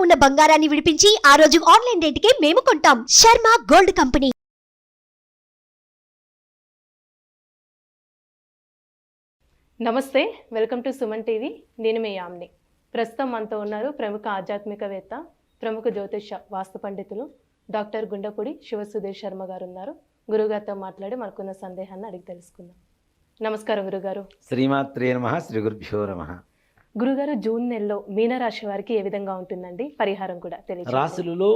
ఉన్న బంగారాన్ని విడిపించి ఆ రోజు ఆన్లైన్ రేటుకే మేము కొంటాం. Sharma gold company. నమస్తే, వెల్కమ్ టు సుమన్ టీవీ. నేను మీ యామ్ని. ప్రస్తుతం మనతో ఉన్నారు ప్రముఖ ఆధ్యాత్మికవేత్త, ప్రముఖ జ్యోతిష వాస్తు పండితులు డాక్టర్ గుండపూడి శివసుధీర్ శర్మ గారు ఉన్నారు. గురుగారితో మాట్లాడి మనకున్న సందేహాన్ని అడిగి తెలుసుకుందాం. నమస్కారం గురుగారు. శ్రీమాత్రే నమః. శ్రీ గురుభ్యో నమః. గురుగారు, జూన్ నెలలో మీనరాశి వారికి ఏ విధంగా ఉంటుందండి? పరిహారం కూడా తెలియదు. రాశులలో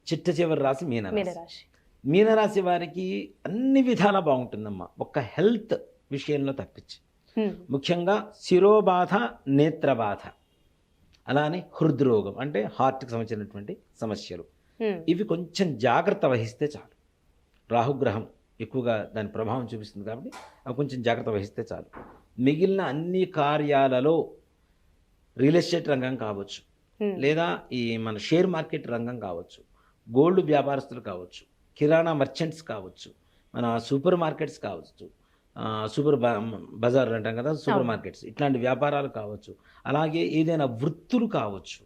చిట్ట చివరి రాశి మీనరాశి. మీనరాశి వారికి అన్ని విధాలా బాగుంటుందమ్మా, ఒక్క హెల్త్ విషయంలో తప్పించి. ముఖ్యంగా శిరోబాధ, నేత్రబాధ, అలానే హృద్రోగం అంటే హార్ట్కి సంబంధించినటువంటి సమస్యలు, ఇవి కొంచెం జాగ్రత్త వహిస్తే చాలు. రాహుగ్రహం ఎక్కువగా దాని ప్రభావం చూపిస్తుంది కాబట్టి అవి కొంచెం జాగ్రత్త వహిస్తే చాలు. మిగిలిన అన్ని కార్యాలలో రియల్ ఎస్టేట్ రంగం కావచ్చు, లేదా ఈ మన షేర్ మార్కెట్ రంగం కావచ్చు, గోల్డ్ వ్యాపారస్తులు కావచ్చు, కిరాణా మర్చెంట్స్ కావచ్చు, మన సూపర్ మార్కెట్స్ కావచ్చు, సూపర్ బజార్ అంటాం కదా, సూపర్ మార్కెట్స్, ఇట్లాంటి వ్యాపారాలు కావచ్చు, అలాగే ఏదైనా వృత్తులు కావచ్చు,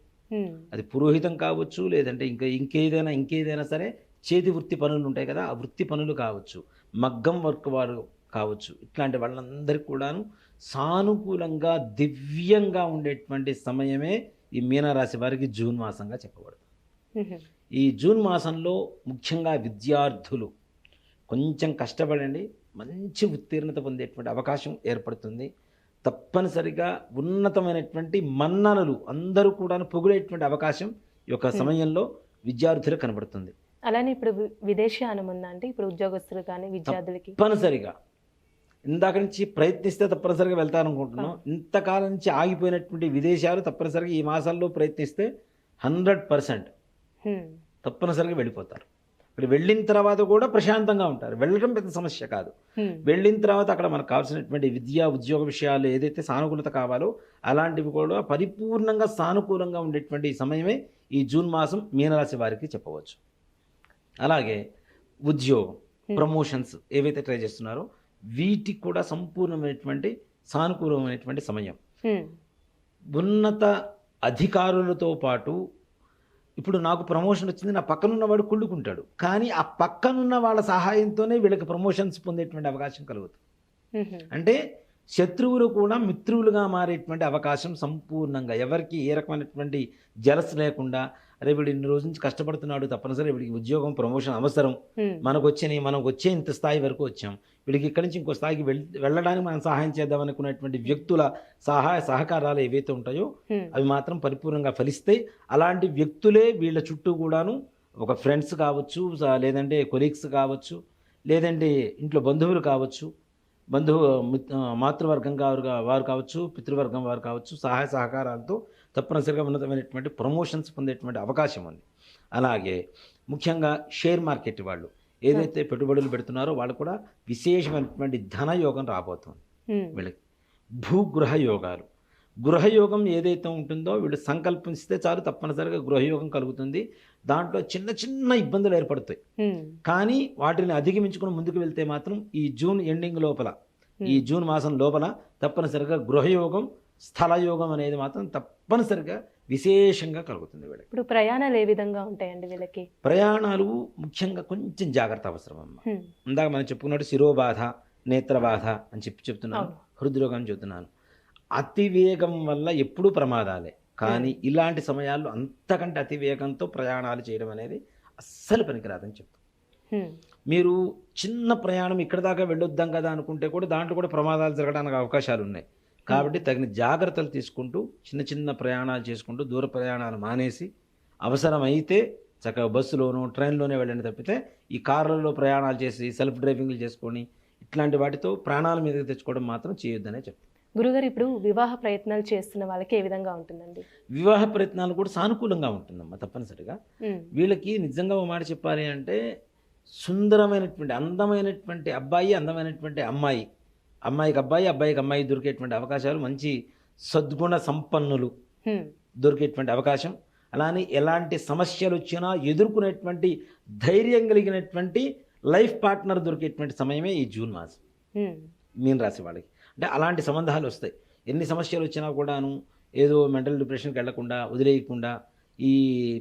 అది పురోహితం కావచ్చు, లేదంటే ఇంకేదైనా సరే చేతి వృత్తి పనులు ఉంటాయి కదా, ఆ వృత్తి పనులు కావచ్చు, మగ్గం వర్క్ వారు కావచ్చు, ఇట్లాంటి వాళ్ళందరికీ కూడాను సానుకూలంగా దివ్యంగా ఉండేటువంటి సమయమే ఈ మీనరాశి వారికి జూన్ మాసంగా చెప్పబడుతుంది. ఈ జూన్ మాసంలో ముఖ్యంగా విద్యార్థులు కొంచెం కష్టపడండి, మంచి ఉత్తీర్ణత పొందేటువంటి అవకాశం ఏర్పడుతుంది. తప్పనిసరిగా ఉన్నతమైనటువంటి మన్ననలు అందరూ కూడా పొగిడేటువంటి అవకాశం ఈ యొక్క సమయంలో విద్యార్థులకు కనబడుతుంది. అలానే ఇప్పుడు విదేశీయానం ఉందా అంటే ఇప్పుడు ఉద్యోగస్తులు కానీ విద్యార్థులకి తప్పనిసరిగా ఇందాక నుంచి ప్రయత్నిస్తే తప్పనిసరిగా వెళ్తారనుకుంటున్నాం. ఇంతకాలం నుంచి ఆగిపోయినటువంటి విదేశాలు తప్పనిసరిగా ఈ మాసాల్లో ప్రయత్నిస్తే 100% తప్పనిసరిగా వెళ్ళిపోతారు. ఇప్పుడు వెళ్ళిన తర్వాత కూడా ప్రశాంతంగా ఉంటారు. వెళ్ళడం పెద్ద సమస్య కాదు. వెళ్ళిన తర్వాత అక్కడ మనకు కావాల్సినటువంటి విద్యా ఉద్యోగ విషయాలు ఏదైతే సానుకూలత కావాలో అలాంటివి కూడా పరిపూర్ణంగా సానుకూలంగా ఉండేటువంటి సమయమే ఈ జూన్ మాసం మీనరాశి వారికి చెప్పవచ్చు. అలాగే ఉద్యోగం, ప్రమోషన్స్ ఏవైతే ట్రై చేస్తున్నారో వీటికి కూడా సంపూర్ణమైనటువంటి సానుకూలమైనటువంటి సమయం. ఉన్నత అధికారులతో పాటు ఇప్పుడు నాకు ప్రమోషన్ వచ్చింది, నా పక్కనున్నవాడు కుళ్ళుకుంటాడు, కానీ ఆ పక్కనున్న వాళ్ళ సహాయంతోనే వీళ్ళకి ప్రమోషన్స్ పొందేటువంటి అవకాశం కలుగుతుంది. అంటే శత్రువులు కూడా మిత్రులుగా మారేటువంటి అవకాశం సంపూర్ణంగా, ఎవరికి ఏ రకమైనటువంటి జలస్ లేకుండా, అరే వీడు ఇన్ని రోజు నుంచి కష్టపడుతున్నాడు, తప్పనిసరి వీడికి ఉద్యోగం ప్రమోషన్ అవసరం, మనకు వచ్చే ఇంత స్థాయి వరకు వచ్చాం, వీడికి ఇక్కడి నుంచి ఇంకో స్థాయికి వెళ్ళడానికి మనం సహాయం చేద్దాం అనుకునేటువంటి వ్యక్తుల సహాయ సహకారాలు ఏవైతే ఉంటాయో అవి మాత్రం పరిపూర్ణంగా ఫలిస్తాయి. అలాంటి వ్యక్తులే వీళ్ళ చుట్టూ కూడాను ఒక ఫ్రెండ్స్ కావచ్చు, లేదంటే కొలీగ్స్ కావచ్చు, లేదంటే ఇంట్లో బంధువులు కావచ్చు, మాతృవర్గం వారు కావచ్చు, పితృవర్గం వారు కావచ్చు, సహాయ సహకారాలతో తప్పనిసరిగా ఉన్నతమైనటువంటి ప్రమోషన్స్ పొందేటువంటి అవకాశం ఉంది. అలాగే ముఖ్యంగా షేర్ మార్కెట్ వాళ్ళు ఏదైతే పెట్టుబడులు పెడుతున్నారో వాళ్ళు కూడా విశేషమైనటువంటి ధనయోగం రాబోతుంది వీళ్ళకి. భూగృహ యోగాలు, గృహయోగం ఏదైతే ఉంటుందో వీళ్ళు సంకల్పిస్తే చాలు తప్పనిసరిగా గృహయోగం కలుగుతుంది. దాంట్లో చిన్న చిన్న ఇబ్బందులు ఏర్పడతాయి, కానీ వాటిని అధిగమించుకుని ముందుకు వెళ్తే మాత్రం ఈ జూన్ ఎండింగ్ లోపల, ఈ జూన్ మాసం లోపల తప్పనిసరిగా గృహయోగం, స్థలయోగం అనేది మాత్రం తప్పనిసరిగా విశేషంగా కలుగుతుంది వీళ్ళకి. ఇప్పుడు ప్రయాణాలు ఏ విధంగా ఉంటాయండి వీళ్ళకి? ప్రయాణాలు ముఖ్యంగా కొంచెం జాగ్రత్త అవసరం అమ్మ. ఇందాక మనం చెప్పుకున్నట్టు శిరోబాధ, నేత్రబాధ అని చెప్తున్నాను, హృద్రోగం చెప్తున్నాను. అతివేగం వల్ల ఎప్పుడూ ప్రమాదాలే, కానీ ఇలాంటి సమయాల్లో అంతకంటే అతివేగంతో ప్రయాణాలు చేయడం అనేది అస్సలు పనికిరాదని చెప్తాను. మీరు చిన్న ప్రయాణం ఇక్కడ దాకా వెళ్ళొద్దాం కదా అనుకుంటే కూడా దాంట్లో కూడా ప్రమాదాలు జరగడానికి అవకాశాలు ఉన్నాయి. కాబట్టి తగిన జాగ్రత్తలు తీసుకుంటూ చిన్న చిన్న ప్రయాణాలు చేసుకుంటూ దూర ప్రయాణాలు మానేసి అవసరమైతే చక్కగా బస్సులోనూ ట్రైన్లోనే వెళ్ళండి తప్పితే ఈ కార్లలో ప్రయాణాలు చేసి సెల్ఫ్ డ్రైవింగ్లు చేసుకొని ఇట్లాంటి వాటితో ప్రాణాల మీదకి తెచ్చుకోవడం మాత్రం చేయొద్దనే చెప్తాను. గురుగారు, ఇప్పుడు వివాహ ప్రయత్నాలు చేస్తున్న వాళ్ళకి ఏ విధంగా ఉంటుందండి? వివాహ ప్రయత్నాలు కూడా సానుకూలంగా ఉంటుందమ్మా. తప్పనిసరిగా వీళ్ళకి నిజంగా ఒక మాట చెప్పాలి అంటే సుందరమైనటువంటి అందమైనటువంటి అబ్బాయి, అందమైనటువంటి అమ్మాయి, అమ్మాయికి అబ్బాయి, అబ్బాయికి అమ్మాయి దొరికేటువంటి అవకాశాలు, మంచి సద్గుణ సంపన్నులు దొరికేటువంటి అవకాశం, అలానే ఎలాంటి సమస్యలు వచ్చినా ఎదుర్కొనేటువంటి ధైర్యం కలిగినటువంటి లైఫ్ పార్ట్నర్ దొరికేటువంటి సమయమే ఈ జూన్ మాసం మీన రాశి వాళ్ళకి. అంటే అలాంటి సంబంధాలు వస్తాయి. ఎన్ని సమస్యలు వచ్చినా కూడాను ఏదో మెంటల్ డిప్రెషన్కి వెళ్లకుండా, వదిలేయకుండా ఈ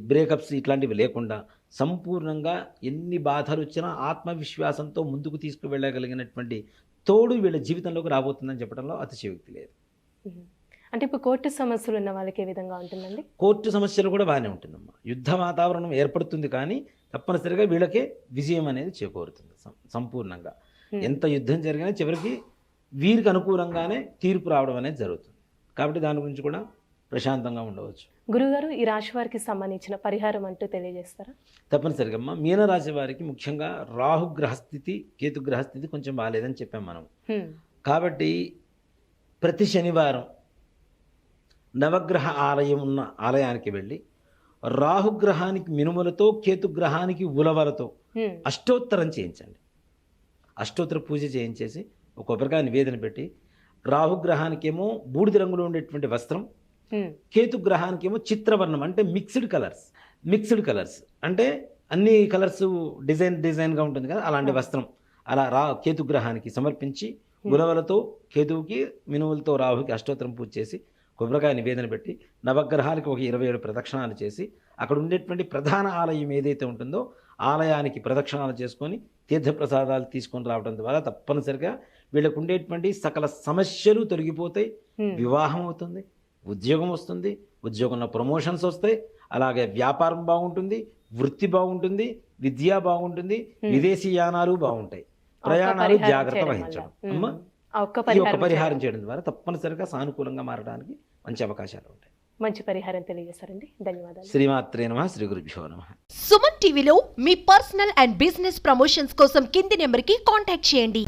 బ్రేకప్స్ ఇట్లాంటివి లేకుండా సంపూర్ణంగా ఎన్ని బాధలు వచ్చినా ఆత్మవిశ్వాసంతో ముందుకు తీసుకువెళ్ళగలిగినటువంటి తోడు వీళ్ళ జీవితంలోకి రాబోతుందని చెప్పడంలో అతిశయోక్తి లేదు. అంటే ఇప్పుడు కోర్టు సమస్యలు ఉన్న వాళ్ళకి ఏ విధంగా ఉంటుందండి? కోర్టు సమస్యలు కూడా బాగానే ఉంటుందమ్మా. యుద్ధ వాతావరణం ఏర్పడుతుంది కానీ తప్పనిసరిగా వీళ్ళకే విజయం అనేది చేకూరుతుంది సంపూర్ణంగా. ఎంత యుద్ధం జరిగినా చివరికి వీరికి అనుకూలంగానే తీర్పు రావడం అనేది జరుగుతుంది. కాబట్టి దాని గురించి కూడా ప్రశాంతంగా ఉండవచ్చు. గురుగారు, ఈ రాశి వారికి సంబంధించిన పరిహారం అంటూ తెలియజేస్తారా? తప్పనిసరిగా అమ్మా, మీనరాశి వారికి ముఖ్యంగా రాహు గ్రహస్థితి, కేతు గ్రహస్థితి కొంచెం బాగాలేదని చెప్పాం మనం. కాబట్టి ప్రతి శనివారం నవగ్రహ ఆలయం ఉన్న ఆలయానికి వెళ్ళి రాహుగ్రహానికి మినుములతో, కేతుగ్రహానికి ఉలవలతో అష్టోత్తరం చేయించండి. అష్టోత్తర పూజ చేయించేసి ఒక కొబ్బరికాయ నివేదన పెట్టి, రాహుగ్రహానికేమో బూడిద రంగులో ఉండేటువంటి వస్త్రం, కేతుగ్రహానికేమో చిత్రవర్ణం అంటే మిక్స్డ్ కలర్స్ అంటే అన్ని కలర్స్ డిజైన్గా ఉంటుంది కదా, అలాంటి వస్త్రం అలా కేతుగ్రహానికి సమర్పించి ఉలవలతో కేతువుకి, మినువులతో రాహుకి అష్టోత్తరం పూజ చేసి కొబ్బరికాయ నివేదన పెట్టి నవగ్రహానికి ఒక 27 ప్రదక్షిణాలు చేసి అక్కడ ఉండేటువంటి ప్రధాన ఆలయం ఏదైతే ఉంటుందో ఆలయానికి ప్రదక్షిణాలు చేసుకొని తీర్థప్రసాదాలు తీసుకొని రావడం ద్వారా తప్పనిసరిగా వీళ్ళకు ఉండేటువంటి సకల సమస్యలు తొలగిపోతాయి. వివాహం అవుతుంది, ఉద్యోగం వస్తుంది, ఉద్యోగంలో ప్రమోషన్స్ వస్తాయి, అలాగే వ్యాపారం బాగుంటుంది, వృత్తి బాగుంటుంది, విద్య బాగుంటుంది, విదేశీ యానాలు బాగుంటాయి, ప్రయాణాలు జాగ్రత్త వహించడం. అమ్మా, ఈ ఒక్క పరిహారం చేయడం ద్వారా తప్పనిసరిగా సానుకూలంగా మారడానికి మంచి అవకాశాలు ఉంటాయి. మంచి పరిహారం తెలియజేశారండి, ధన్యవాదాలు. శ్రీమాత్రే నమః, శ్రీ గురుభ్యో నమః. సుమన్ టీవీలో మీ పర్సనల్ అండ్ బిజినెస్ ప్రమోషన్స్ కోసం కింది నెంబర్కి కాంటాక్ట్ చేయండి.